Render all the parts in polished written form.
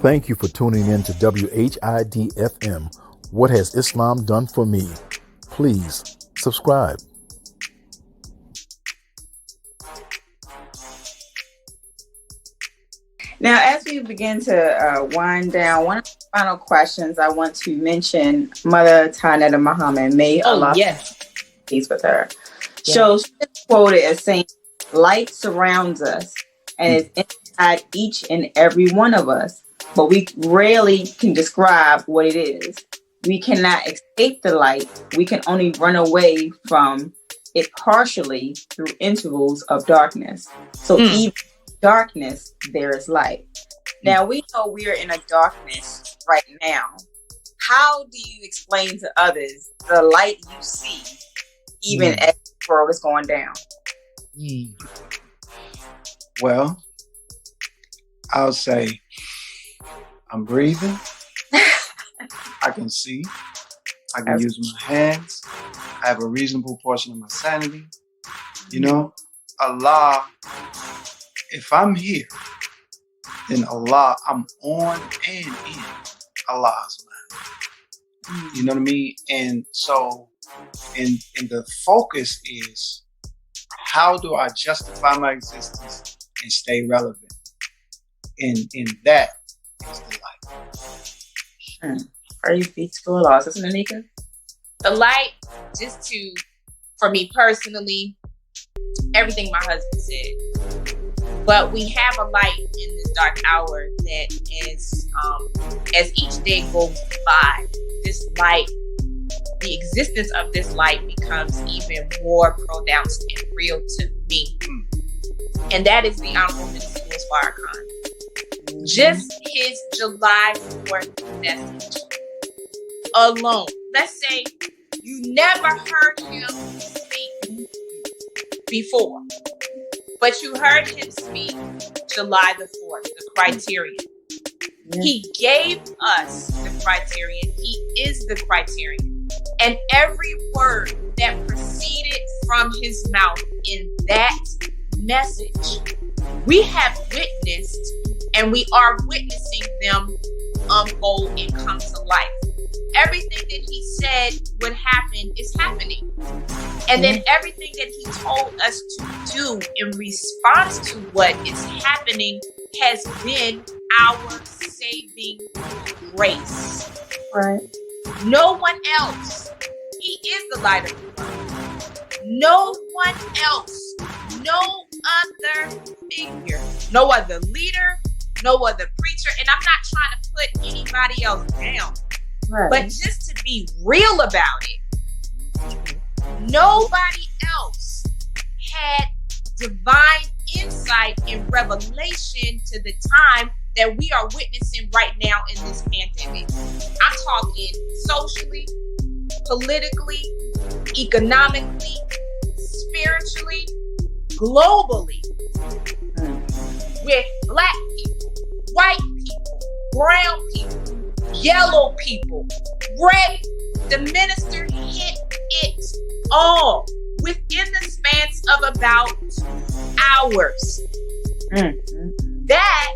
Thank you for tuning in to WHID-FM. What has Islam done for me? Please subscribe. Now, as we begin to wind down, one of the final questions I want to mention, Mother Nneka Muhammad, may Allah peace with her. Yes. So she is quoted as saying, light surrounds us and is inside each and every one of us, but we rarely can describe what it is. We cannot escape the light. We can only run away from it partially through intervals of darkness. So even darkness, there is light. Now, we know we are in a darkness right now. How do you explain to others the light you see, even as the world is going down? Well, I'll say I'm breathing. I can see. I can use my hands. I have a reasonable portion of my sanity. You know, Allah, if I'm here, then Allah, I'm on and in Allah's mind. You know what I mean? And so, and the focus is, how do I justify my existence and stay relevant? And that is the light. Are you peaceful, Nneka? The light, for me personally, everything my husband said. But we have a light in this dark hour that as each day goes by, this light, the existence of this light becomes even more pronounced and real to me. And that is the Honorable Minister Farrakhan. Just his July 4th message alone. Let's say you never heard him speak before, but you heard him speak July the 4th, the criterion. He gave us the criterion. He is the criterion. And every word that proceeded from his mouth in that message, we have witnessed, and we are witnessing them unfold and come to life. Everything that he said would happen is happening. And then everything that he told us to do in response to what is happening has been our saving grace. Right. No one else. He is the light of the world. No one else. No other figure. No other leader. No other preacher. And I'm not trying to put anybody else down. Right. But just to be real about it, nobody else had divine insight and revelation to the time that we are witnessing right now in this pandemic. I'm talking socially, politically, economically, spiritually, globally, with black people, white people, brown people, yellow people, red. The minister hit it all within the spans of about 2 hours. That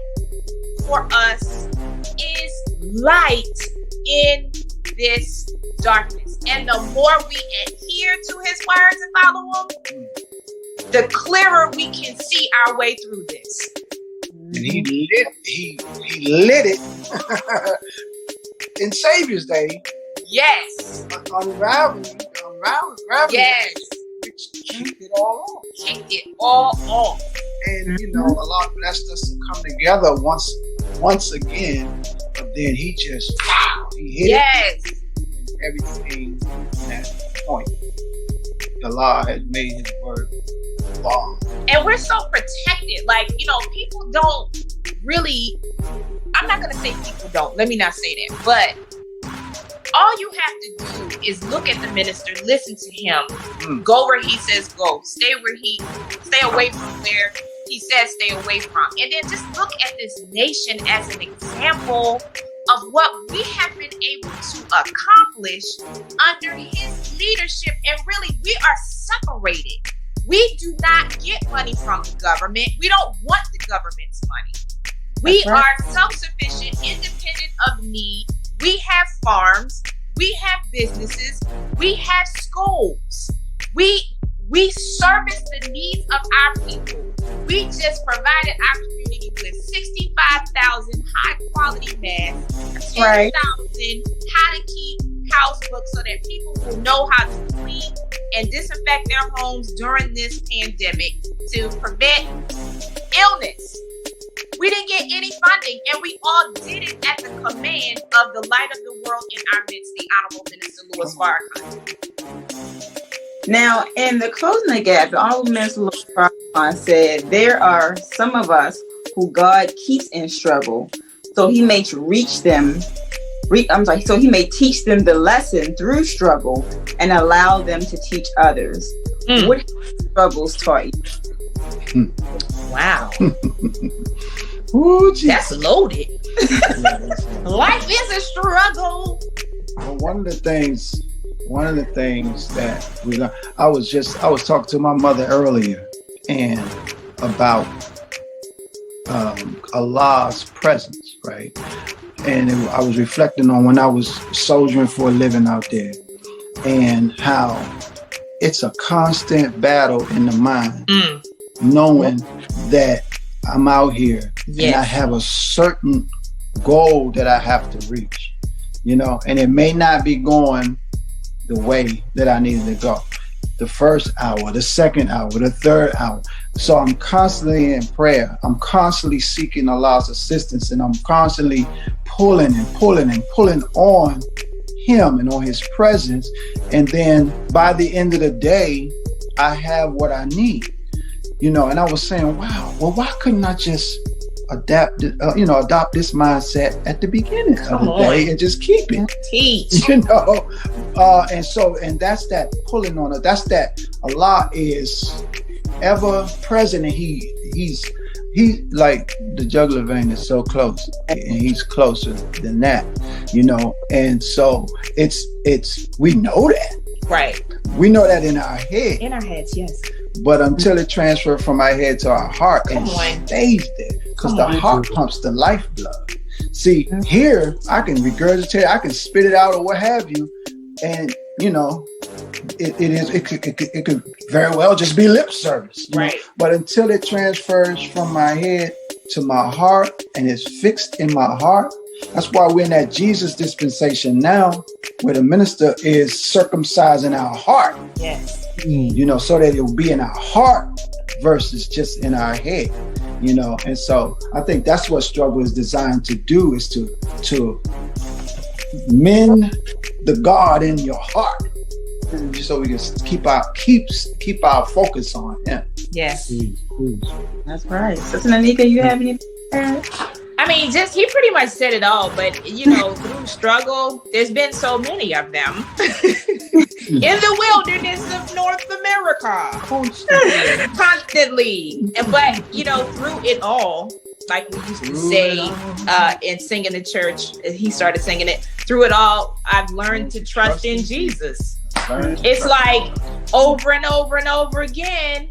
for us is light in this darkness. And the more we adhere to his words and follow them, the clearer we can see our way through this. And he lit it in Savior's Day. Yes. Unraveling. Yes. Which kicked it all off. Kicked it all off. And Allah blessed us to come together once again. But then he just he hit it. And everything from that point. Allah has made his word law. And we're so protected. Like, people don't really, I'm not going to say people don't. Let me not say that. But all you have to do is look at the minister, listen to him, go where he says go, stay away from where he says stay away from. And then just look at this nation as an example of what we have been able to accomplish under his leadership. And really, we are separated. We do not get money from the government. We don't want the government's money. We are self-sufficient, independent of need. We have farms. We have businesses. We have schools. We service the needs of our people. We just provided our community with 65,000 high-quality masks, 10,000 how to keep house books so that people will know how to clean and disinfect their homes during this pandemic to prevent illness. We didn't get any funding, and we all did it at the command of the light of the world in our midst, the Honorable Minister Louis Farrakhan. Now, in the Closing the Gap, the Honorable Minister Louis Farrakhan said there are some of us who God keeps in struggle, so he may teach them the lesson through struggle and allow them to teach others. What struggles taught you? Wow. Ooh, that's loaded. Life is a struggle. Well, one of the things that we learned, I was talking to my mother earlier and about Allah's presence, right? And I was reflecting on when I was soldiering for a living out there and how it's a constant battle in the mind, knowing that I'm out here and I have a certain goal that I have to reach, and it may not be going the way that I needed to go. The first hour, the second hour, the third hour. So I'm constantly in prayer. I'm constantly seeking Allah's assistance, and I'm constantly pulling on him and on his presence. And then by the end of the day, I have what I need. And I was saying, wow, well, why couldn't I just adopt this mindset at the beginning of the day and just keep it? Teach. And that's that pulling on it. That's that Allah is ever present, and he's like the jugular vein is so close, and he's closer than that, and so it's we know that. Right. We know that in our head. In our heads, yes. But until it transfers from our head to our heart and stays there, because the heart pumps the lifeblood. See, here I can regurgitate, I can spit it out or what have you, and it could very well just be lip service. Right. But until it transfers from my head to my heart and it's fixed in my heart, that's why we're in that Jesus dispensation now, where the minister is circumcising our heart. Yes. So that it will be in our heart versus just in our head. And so I think that's what struggle is designed to do, is to mend the God in your heart, so we can keep our focus on him. Yes. That's right. Sister Nneka, you have any? I mean, he pretty much said it all, but through struggle, there's been so many of them in the wilderness of North America, constantly. But through it all, like we used to say in singing in church, he started singing it. Through it all, I've learned to trust in Jesus. It's like over and over and over again.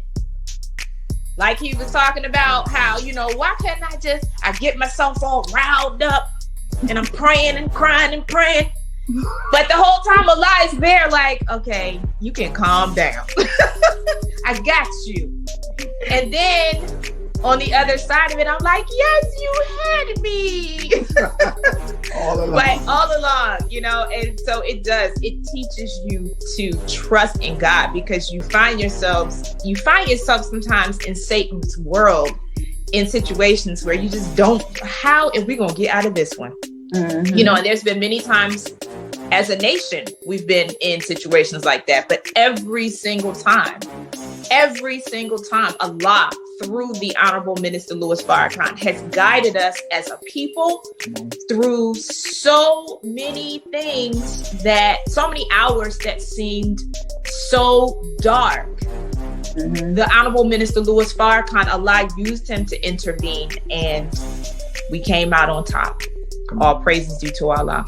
Like he was talking about how, why can't I get myself all riled up and I'm praying and crying and praying. But the whole time Allah is there like, okay, you can calm down. I got you. And then on the other side of it, I'm like, yes, you had me. All along, and so it teaches you to trust in God, because you find yourself sometimes in Satan's world in situations where you just don't, how are we going to get out of this one? And there's been many times as a nation, we've been in situations like that, but every single time, Allah, through the Honorable Minister Louis Farrakhan, has guided us as a people through so many things, so many hours that seemed so dark. The Honorable Minister Louis Farrakhan, Allah used him to intervene, and we came out on top. All praises due to Allah.